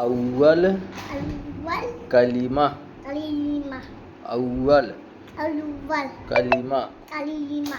أول أول كلمة كلمة أول أول كلمة كلمة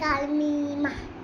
كلمة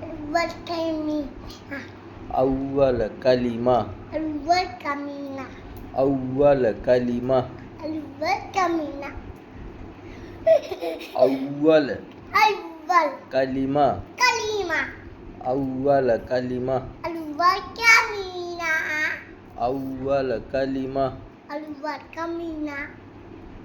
أول كلمة أول كلمة أول كلمة أول كلمة أول كلمة أول أول كلمة كلمة أول كلمة أول كلمة أول كلمة أول كلمة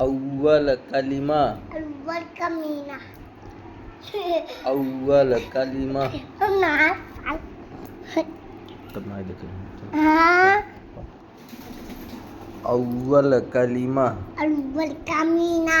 أول كلمة أول كلمة أول كلمة Maaf. طب ما عيدك Ah, أول كلمة أول كلمة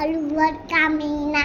أول كلمة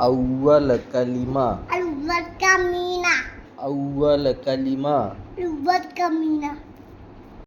أول كلمة أول كلمة أول كلمة أول كلمة